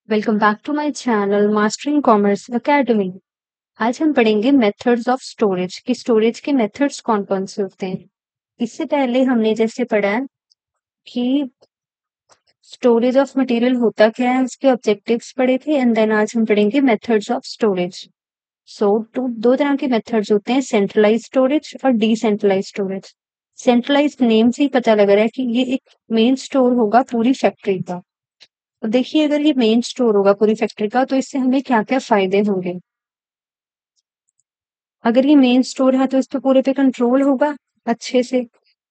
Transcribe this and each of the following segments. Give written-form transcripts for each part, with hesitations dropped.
Welcome back to my channel mastering commerce academy. आज हम पढ़ेंगे मेथड्स ऑफ स्टोरेज कि स्टोरेज के मेथड्स कौन कौन से होते हैं। इससे पहले हमने जैसे पढ़ा है कि स्टोरेज ऑफ मटेरियल होता क्या है, उसके ऑब्जेक्टिव्स पढ़े थे एंड देन आज हम पढ़ेंगे मेथड्स ऑफ स्टोरेज। सो दो तरह के मेथड्स होते हैं, सेंट्रलाइज स्टोरेज और डिसेंट्रलाइज स्टोरेज। सेंट्रलाइज नेम से ही पता लग रहा है कि ये एक मेन स्टोर होगा पूरी फैक्ट्री का। तो देखिए, अगर ये मेन स्टोर होगा पूरी फैक्ट्री का तो इससे हमें क्या क्या फायदे होंगे। अगर ये मेन स्टोर है तो इस पे पूरे पे कंट्रोल होगा अच्छे से,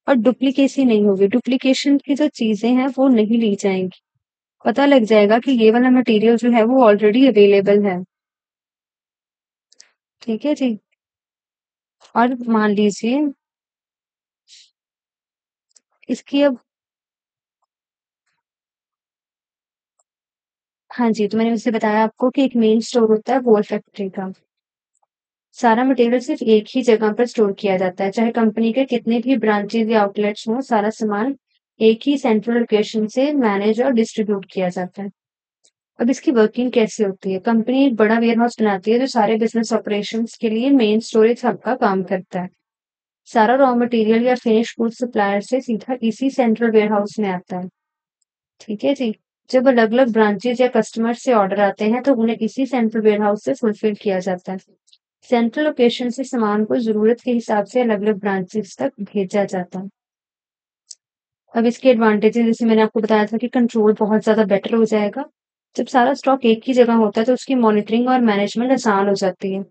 और डुप्लीकेसी नहीं होगी। डुप्लीकेशन की जो चीजें हैं वो नहीं ली जाएंगी। पता लग जाएगा कि ये वाला मटेरियल जो है वो ऑलरेडी अवेलेबल है। ठीक है जी। और मान लीजिए इसकी अब, हाँ जी, तो मैंने उससे बताया आपको कि एक मेन स्टोर होता है वॉल फैक्ट्री का। सारा मटेरियल सिर्फ एक ही जगह पर स्टोर किया जाता है, चाहे कंपनी के कितने भी ब्रांचेस या आउटलेट्स हों, सारा सामान एक ही सेंट्रल लोकेशन से मैनेज और डिस्ट्रीब्यूट किया जाता है। अब इसकी वर्किंग कैसे होती है? कंपनी एक बड़ा वेयरहाउस बनाती है जो सारे बिजनेस ऑपरेशंस के लिए मेन स्टोरेज हब का काम करता है। सारा रॉ मटेरियल या फिनिश गुड सप्लायर से सीधा इसी सेंट्रल वेयरहाउस में आता है। ठीक है जी। जब अलग अलग ब्रांचेज या कस्टमर से ऑर्डर आते हैं तो उन्हें इसी सेंट्रल वेयरहाउस से फुलफिल किया जाता है। सेंट्रल लोकेशन से सामान को जरूरत के हिसाब से अलग अलग ब्रांचेस तक भेजा जाता है। अब इसके एडवांटेजेस जैसे मैंने आपको बताया था कि कंट्रोल बहुत ज्यादा बेटर हो जाएगा। जब सारा स्टॉक एक ही जगह होता है तो उसकी मॉनिटरिंग और मैनेजमेंट आसान हो जाती है।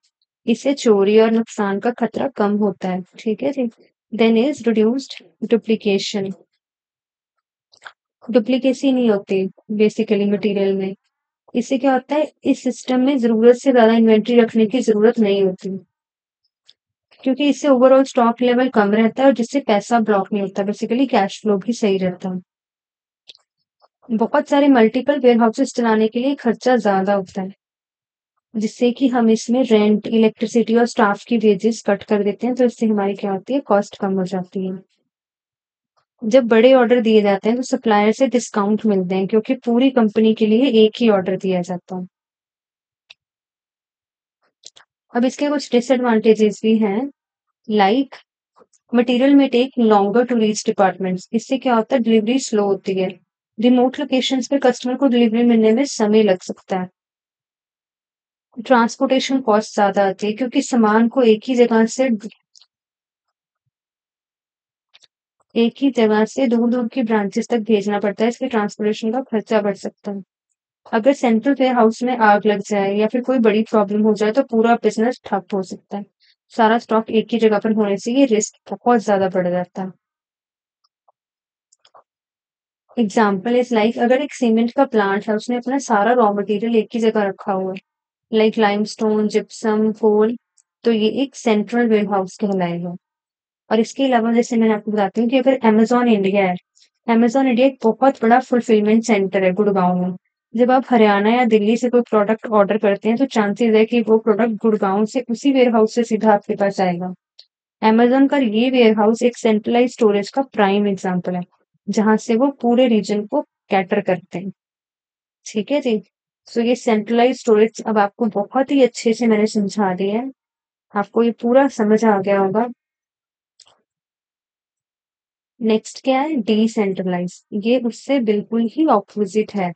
इससे चोरी और नुकसान का खतरा कम होता है। ठीक है जी। Then is reduced duplication. Duplicacy नहीं होती बेसिकली मटेरियल में। इससे क्या होता है, इस सिस्टम में जरूरत से ज्यादा इन्वेंट्री रखने की जरूरत नहीं होती, क्योंकि इससे ओवरऑल स्टॉक लेवल कम रहता है और जिससे पैसा ब्लॉक नहीं होता, बेसिकली कैश फ्लो भी सही रहता है। बहुत सारे मल्टीपल वेयर हाउसेस चलाने के लिए खर्चा ज्यादा होता है, जिससे कि हम इसमें रेंट, इलेक्ट्रिसिटी और स्टाफ की वेजेस कट कर देते हैं, तो इससे हमारी क्या होती है, कॉस्ट कम हो जाती है। जब बड़े ऑर्डर दिए जाते हैं तो सप्लायर से डिस्काउंट मिलते हैं, क्योंकि पूरी कंपनी के लिए एक ही ऑर्डर दिया जाता है। अब इसके कुछ डिसएडवांटेजेस भी हैं, लाइक मटेरियल में take longer to reach departments. इससे क्या होता है, डिलीवरी स्लो होती है। रिमोट लोकेशंस पे कस्टमर को डिलीवरी मिलने में समय लग सकता है। ट्रांसपोर्टेशन कॉस्ट ज्यादा आती है, क्योंकि सामान को एक ही जगह से दूर दूर की ब्रांचेस तक भेजना पड़ता है, इसलिए ट्रांसपोर्टेशन का खर्चा बढ़ सकता है। अगर सेंट्रल वेयर हाउस में आग लग जाए या फिर कोई बड़ी प्रॉब्लम हो जाए तो पूरा बिजनेस ठप हो सकता है। सारा स्टॉक एक ही जगह पर होने से ये रिस्क बहुत ज्यादा बढ़ जाता है। एग्जाम्पल इज लाइक, अगर एक सीमेंट का प्लांट है, उसने अपना सारा रॉ मटेरियल एक ही जगह रखा हुआ है, लाइक लाइमस्टोन, जिप्सम, कोल, तो ये एक सेंट्रल वेयर हाउस कहलाएगा। और इसके अलावा जैसे मैंने आपको बताती हूँ कि अगर अमेज़न इंडिया है, अमेज़न इंडिया एक बहुत बड़ा फुलफिलमेंट सेंटर है गुड़गाँव में। जब आप हरियाणा या दिल्ली से कोई प्रोडक्ट ऑर्डर करते हैं तो चांसेस है कि वो प्रोडक्ट गुड़गाँव से उसी वेयर हाउस से सीधा आपके पास आएगा। अमेज़न का ये वेयर हाउस एक सेंट्रलाइज्ड स्टोरेज का प्राइम एग्जांपल है, जहाँ से वो पूरे रीजन को कैटर करते हैं। ठीक है जी। सो ये सेंट्रलाइज्ड स्टोरेज अब आपको बहुत ही अच्छे से मैंने समझा दिया है। आपको ये पूरा समझ आ गया होगा। नेक्स्ट क्या है, डिसेंट्रलाइज। ये उससे बिल्कुल ही ऑपोजिट है।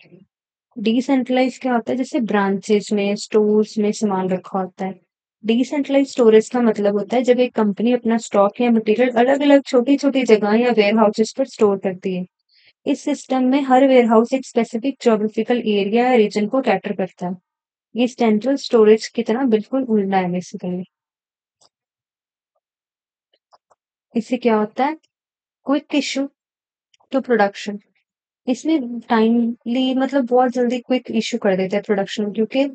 डिसेंट्रलाइज क्या होता है, जैसे ब्रांचेस में, स्टोर्स में सामान रखा होता है। डिसेंट्रलाइज स्टोरेज का मतलब होता है जब एक कंपनी अपना स्टॉक या मटेरियल अलग अलग छोटी छोटी जगह या वेयर हाउसेस पर स्टोर करती है। इस सिस्टम में हर वेयर हाउस एक स्पेसिफिक ज्योग्राफिकल एरिया या रीजन को कैटर करता है। ये सेंट्रल स्टोरेज की तरह बिल्कुल उल्टा है बेसिकली। इससे क्या होता है, क्विक इशू टू प्रोडक्शन। इसमें टाइमली मतलब बहुत जल्दी क्विक इश्यू कर देते हैं प्रोडक्शन, क्योंकि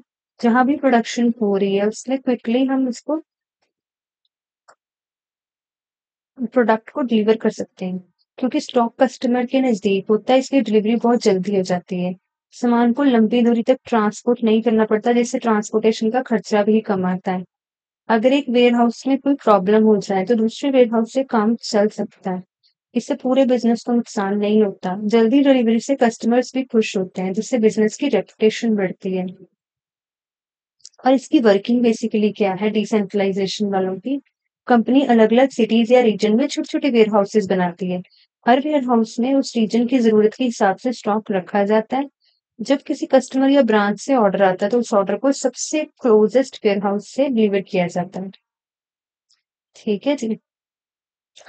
जहां भी प्रोडक्शन हो रही है उसमें क्विकली हम उसको प्रोडक्ट को डिलीवर कर सकते हैं, क्योंकि स्टॉक कस्टमर के नजदीक होता है, इसलिए डिलीवरी बहुत जल्दी हो जाती है। सामान को लंबी दूरी तक ट्रांसपोर्ट नहीं करना पड़ता, जिससे ट्रांसपोर्टेशन का खर्चा भी कम आता है। अगर एक वेयर हाउस में कोई प्रॉब्लम हो जाए तो दूसरे वेयर हाउस से काम चल सकता है। इससे पूरे बिजनेस को नुकसान नहीं होता। जल्दी डिलीवरी से कस्टमर्स भी खुश होते हैं, जिससे बिजनेस की रेपुटेशन बढ़ती है। और इसकी वर्किंग बेसिकली क्या है डिसेंट्रलाइजेशन वालों की? कंपनी अलग-अलग सिटीज या रीजन में छोटे-छोटे वेयर हाउसेस बनाती है। हर वेयर हाउस में उस रीजन की जरूरत के हिसाब से स्टॉक रखा जाता है। जब किसी कस्टमर या ब्रांच से ऑर्डर आता है तो उस ऑर्डर को सबसे क्लोजेस्ट वेयर हाउस से डिलीवर किया जाता है। ठीक है जी।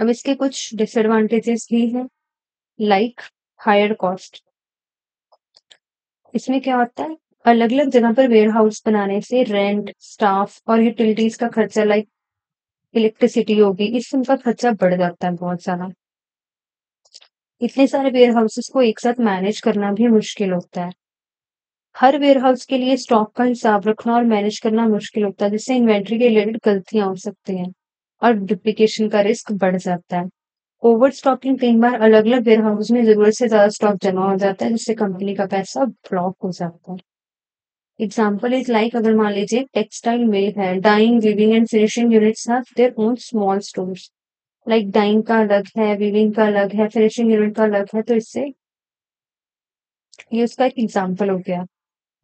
अब इसके कुछ डिसएडवांटेजेस भी हैं, लाइक हायर कॉस्ट। इसमें क्या होता है, अलग-अलग जगह पर वेयर हाउस बनाने से रेंट, स्टाफ और यूटिलिटीज का खर्चा, लाइक इलेक्ट्रिसिटी होगी, इससे उनका खर्चा बढ़ जाता है बहुत ज़्यादा। इतने सारे वेयर हाउसेस को एक साथ मैनेज करना भी मुश्किल होता है। हर वेयर हाउस के लिए स्टॉक का हिसाब रखना और मैनेज करना मुश्किल होता है, जिससे इन्वेंट्री के रिलेटेड गलतियां हो सकती हैं और डुप्लीकेशन का रिस्क बढ़ जाता है। ओवर स्टॉकिंग कई बार अलग-अलग वेयर हाउस में जरूरत से ज्यादा स्टॉक जमा हो जाता है, जिससे कंपनी का पैसा ब्लॉक हो जाता है। एग्जाम्पल इज लाइक, अगर मान लीजिए टेक्सटाइल मिल है, dyeing, weaving and finishing units have their own small stores. Like dyeing का अलग है, वीविंग का अलग है, फिनिशिंग यूनिट का अलग है, तो इससे ये उसका एक एग्जाम्पल हो गया।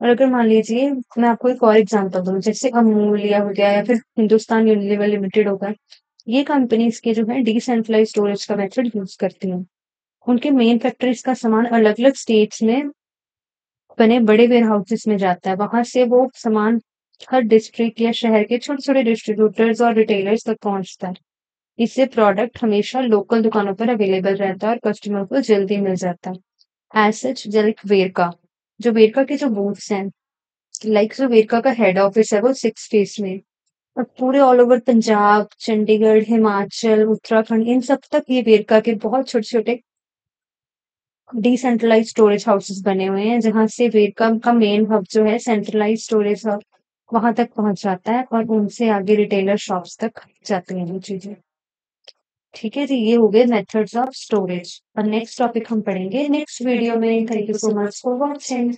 और अगर मान लीजिए मैं आपको एक और एग्जांपल दूँ, जैसे अमूल या हो गया या फिर हिंदुस्तान यूनिलीवर लिमिटेड हो गया, ये कंपनीज के जो है डिसेंट्रलाइज्ड स्टोरेज का मेथड यूज करती हैं। उनके मेन फैक्ट्रीज का सामान अलग-अलग स्टेट्स में बने बड़े वेयर हाउसेस में जाता है। वहां से वो सामान हर डिस्ट्रिक्ट या शहर के छोटे-छोटे डिस्ट्रीब्यूटर्स और रिटेलर्स तक पहुंचता है। इससे प्रोडक्ट हमेशा लोकल दुकानों पर अवेलेबल रहता है और कस्टमर को जल्दी मिल जाता है। एज सच, लाइक वेरका, जो वेरका के जो बूथ्स हैं, लाइक जो वेरका का हेड ऑफिस है वो 6 स्टेट्स में, और पूरे ऑल ओवर पंजाब, चंडीगढ़, हिमाचल, उत्तराखंड, इन सब तक ये वेरका के बहुत छोटे-छोटे डिसेंट्रलाइज्ड स्टोरेज हाउसेस बने हुए हैं, जहाँ से वेरका का मेन हब जो है सेंट्रलाइज्ड स्टोरेज हब वहां तक पहुंच जाता है और उनसे आगे रिटेलर शॉप्स तक जाती हैं वो चीजें। ठीक है जी, ये हो गए मेथड्स ऑफ स्टोरेज। और नेक्स्ट टॉपिक हम पढ़ेंगे नेक्स्ट वीडियो में। Thank you so much for watching.